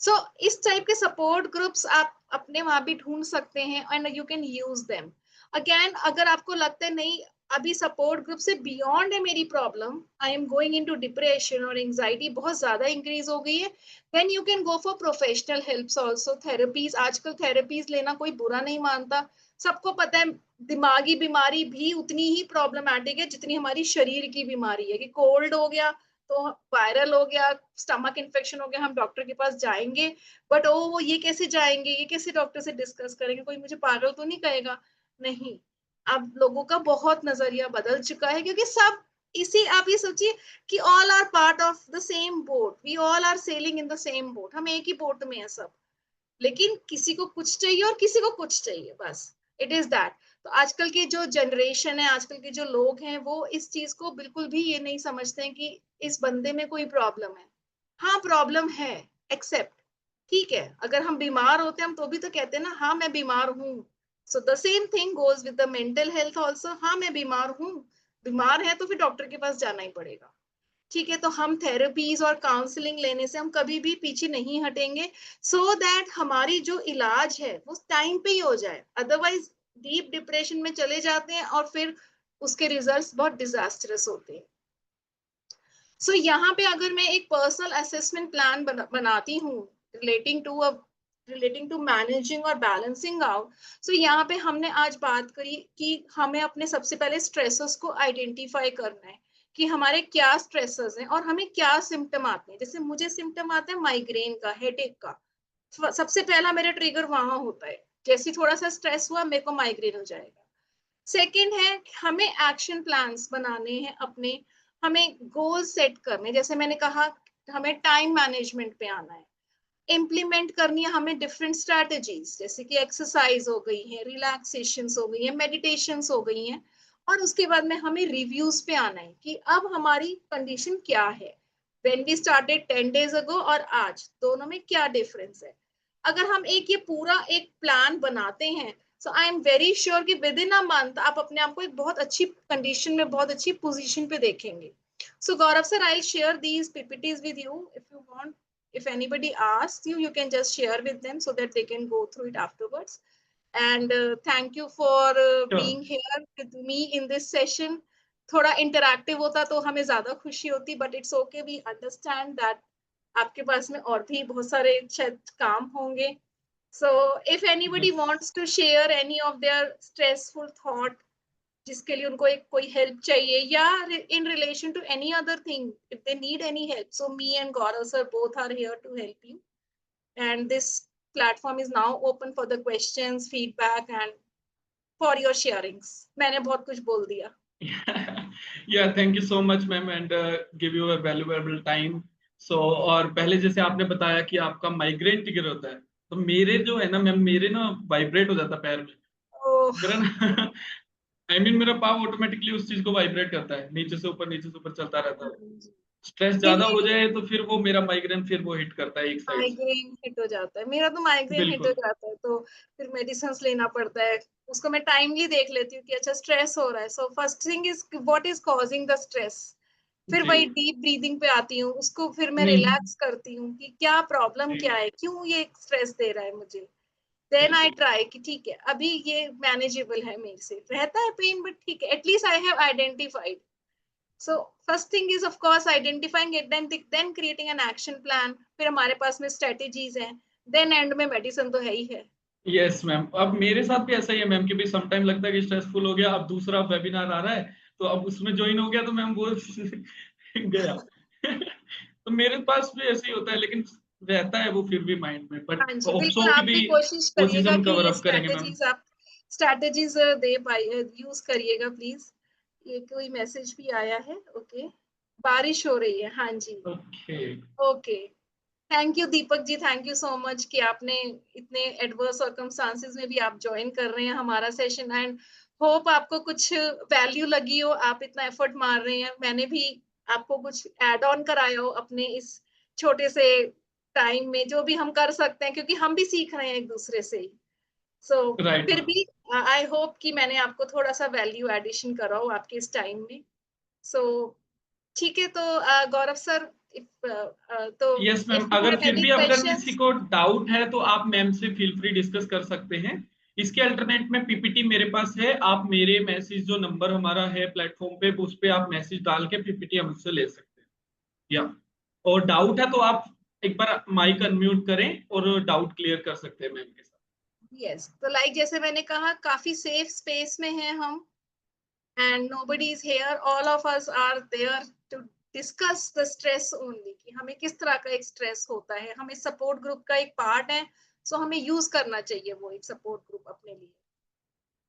Speaker 1: So इस टाइप के सपोर्ट ग्रुप्स आप अपने वहां भी ढूंढ सकते हैं and you can use them. Again अगर आपको लगता है नहीं अभी सपोर्ट ग्रुप से बियॉन्ड है मेरी problem, I am going into depression और एंजाइटी बहुत ज्यादा इंक्रीज हो गई है, then you can go for professional helps also, therapies. आजकल थेरेपीज लेना कोई बुरा नहीं मानता, सबको पता है दिमागी बीमारी भी उतनी ही प्रॉब्लमेटिक है जितनी हमारी शरीर की बीमारी है, कि कोल्ड हो गया तो वायरल हो गया, स्टमक इन्फेक्शन हो गया, हम डॉक्टर के पास जाएंगे बट ओ वो ये कैसे जाएंगे, ये कैसे डॉक्टर से डिस्कस करेंगे, कोई मुझे पागल तो नहीं कहेगा। नहीं, अब लोगों का बहुत नजरिया बदल चुका है क्योंकि सब इसी, आप ये सोचिए कि all are part of the same boat, we all are sailing in the same boat, हम एक ही बोट में है सब, लेकिन किसी को कुछ चाहिए और किसी को कुछ चाहिए, बस इट इज दैट। तो आजकल की जो जनरेशन है, आजकल के जो लोग हैं वो इस चीज को बिल्कुल भी ये नहीं समझते हैं कि इस बंदे में कोई प्रॉब्लम है। हाँ प्रॉब्लम है, एक्सेप्ट, ठीक है, अगर हम बीमार होते हैं हम तो भी तो कहते हैं ना हाँ मैं बीमार हूँ। So the same thing goes with the mental health also, हाँ मैं बीमार हूँ, बीमार है तो फिर डॉक्टर के पास जाना ही पड़ेगा, ठीक है। तो हम थेरेपीज और काउंसलिंग लेने से हम कभी भी पीछे नहीं हटेंगे सो दैट हमारी जो इलाज है वो टाइम पे ही हो जाए, अदरवाइज डीप डिप्रेशन में चले जाते हैं और फिर उसके रिजल्ट्स बहुत डिजास्टरस होते हैं। सो यहाँ पे अगर मैं एक पर्सनल असेसमेंट प्लान बनाती हूँ रिलेटिंग टू मैनेजिंग और बैलेंसिंग आउट, सो यहाँ पे हमने आज बात करी कि हमें अपने सबसे पहले स्ट्रेसर्स को आइडेंटिफाई करना है कि हमारे क्या स्ट्रेसर्स हैं और हमें क्या सिम्टम आते हैं। जैसे मुझे सिम्टम आता है माइग्रेन का, हेडेक का, सबसे पहला मेरा ट्रिगर वहां होता है, जैसे थोड़ा सा स्ट्रेस हुआ मेरे को माइग्रेन हो जाएगा। सेकंड है हमें एक्शन प्लान्स बनाने हैं अपने, हमें गोल सेट करने, जैसे मैंने कहा हमें टाइम मैनेजमेंट पे आना है, इम्प्लीमेंट करनी है हमें डिफरेंट स्ट्रैटेजीज, जैसे कि एक्सरसाइज हो गई है, रिलैक्सेशन हो गई है, मेडिटेशन हो गई है, और उसके बाद में हमें रिव्यूज पे आना है कि अब हमारी कंडीशन क्या है, when we started 10 days ago और आज दोनों में क्या डिफरेंस है। अगर हम एक ये पूरा एक प्लान बनाते हैं so I am very sure कि विद इन अ मंथ आप अपने आप को एक बहुत अच्छी कंडीशन में, बहुत अच्छी पोजीशन पे देखेंगे। So Gaurav sir, I share these PPTs with you if you want, if anybody asks you, you can just share with them so that they can go through it afterwards. And thank you for being here with me in this session. थोड़ा इंटरैक्टिव होता तो हमें ज्यादा खुशी होती, but it's okay, we understand that आपके पास में और भी बहुत सारे शायद काम होंगे. So if anybody wants to share any of their stressful thought, जिसके लिए उनको एक कोई help चाहिए, या in relation to any other thing, if they need any help, so me and Gaurav sir both are here to help you. And this platform is now open for the questions, feedback, and for your sharings. मैंने बहुत कुछ बोल दिया.
Speaker 2: Yeah, thank you so much, ma'am, and give you a valuable time. So, और पहले जैसे आपने बताया कि आपका माइग्रेन ट्रिगर होता है, तो मेरे जो है ना मैम, मेरे ना वाइब्रेट हो जाता है पैर में. मेरा ना I mean, मेरा पाँव ऑटोमेटिकली उस चीज को वाइब्रेट करता है, नीचे से ऊपर चलता रहता है. स्ट्रेस ज्यादा हो जाए तो फिर वो मेरा माइग्रेन फिर वो हिट करता है एक साइड.
Speaker 1: माइग्रेन हिट हो जाता है, मेरा तो माइग्रेन हिट हो जाता है, तो फिर मेडिसिन लेना पड़ता है. उसको मैं टाइमली देख लेती हूँ कि अच्छा स्ट्रेस हो रहा है. So first thing is what is causing the stress. फिर वही डीप ब्रीदिंग पे आती हूँ, उसको फिर मैं रिलैक्स करती हूँ कि क्या प्रॉब्लम क्या है, क्यों ये स्ट्रेस दे रहा है मुझे. देन आई ट्राई कि ठीक है अभी ये मैनेजेबल है, मेरे से रहता है पेन बट ठीक है, at least I have identified. So first thing is of course identifying it, then creating an action plan. फिर हमारे पास में strategies हैं, then end में medicine तो है ही है.
Speaker 2: Yes मैम, अब मेरे साथ भी ऐसा ही है मैम, कि भी समटाइम लगता है कि स्ट्रेसफुल हो गया, अब दूसरा वेबिनार आ रहा है तो अब उसमें ज्वाइन हो गया तो मैम वो गया. तो मेरे पास भी ऐसे ही होता है, लेकिन रहता है वो फिर भी माइंड में. बट
Speaker 1: हाँ जी, बिल्कुल आप भी कोशिश
Speaker 2: वो चीज
Speaker 1: करिएगा
Speaker 2: हम
Speaker 1: कि
Speaker 2: कवर
Speaker 1: ये
Speaker 2: अप करेंगे मैम.
Speaker 1: आप स्ट्रैटेजीज दे पाइए, यूज करिएगा प्लीज. ये कोई मैसेज भी आया है. ओके, बारिश हो रही है. हाँ जी, okay. Thank you Deepak ji, thank you so much कि आपने इतने एडवर्स सर्कमस्टांसेस में भी आप ज्वाइन कर रहे हैं हमारा सेशन. एंड होप आपको कुछ वैल्यू लगी हो, आप इतना एफर्ट मार रहे हैं, मैंने भी आपको कुछ ऐड ऑन कराया हो अपने इस छोटे से टाइम में, जो भी हम कर सकते हैं, क्योंकि हम भी सीख रहे हैं एक दूसरे से. सो फिर भी आई होप कि मैंने आपको थोड़ा सा वैल्यू एडिशन करा हो आपके इस टाइम में. सो ठीक है, तो गौरव सर तो
Speaker 2: यस मैम, अगर फिर भी अगर किसी को डाउट है तो आप मैम से फील फ्री डिस्कस कर सकते हैं. इसके अल्टरनेट में पीपीटी मेरे पास है, आप मेरे मैसेज जो नंबर हमारा है प्लेटफॉर्म पे, उस पे आप मैसेज डाल के पीपीटी हमसे ले सकते हैं. या और डाउट है तो आप एक बार माइक अनम्यूट करें और डाउट क्लियर कर सकते हैं मैम के साथ.
Speaker 1: यस, तो लाइक जैसे मैंने कहा, काफी सेफ स्पेस में हैं हम, and nobody is here, all of us are there to discuss the stress only, कि हमें किस तरह का एक स्ट्रेस होता है. हमें सपोर्ट ग्रुप का एक पार्ट है, सो हमें यूज करना चाहिए वो एक सपोर्ट ग्रुप अपने लिए.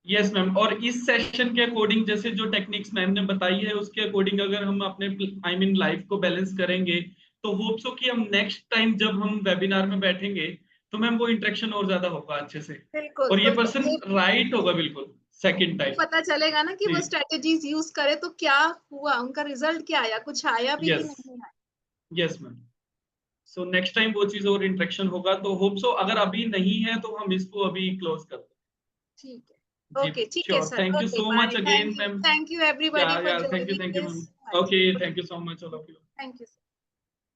Speaker 2: यस मैम, और इस सेशन के अकॉर्डिंग जैसे जो टेक्निक्स मैम ने बताई है उसके अकॉर्डिंग अगर हम अपने लाइफ को बैलेंस करेंगे तो होप सो कि हम नेक्स्ट टाइम जब हम वेबिनार में बैठेंगे तो मैम वो इंटरेक्शन और ज्यादा होगा अच्छे से.
Speaker 1: बिल्कुल,
Speaker 2: और ये पर्सन राइट होगा बिल्कुल सेकंड टाइम.
Speaker 1: पता चलेगा ना कि वो स्ट्रेटेजीज यूज करे तो क्या हुआ, उनका रिजल्ट क्या आया, कुछ आया भी कि नहीं आया.
Speaker 2: Yes ma'am, so next time वो चीज और इंटरेक्शन होगा. तो होप सो अगर अभी नहीं है तो हम इसको अभी क्लोज कर दें.
Speaker 1: ठीक है, ओके, ठीक है sir.
Speaker 2: Thank you so much again ma'am.
Speaker 1: Thank you everybody for joining.
Speaker 2: Thank you ma'am. Okay, thank you so much all of you.
Speaker 1: Thank you.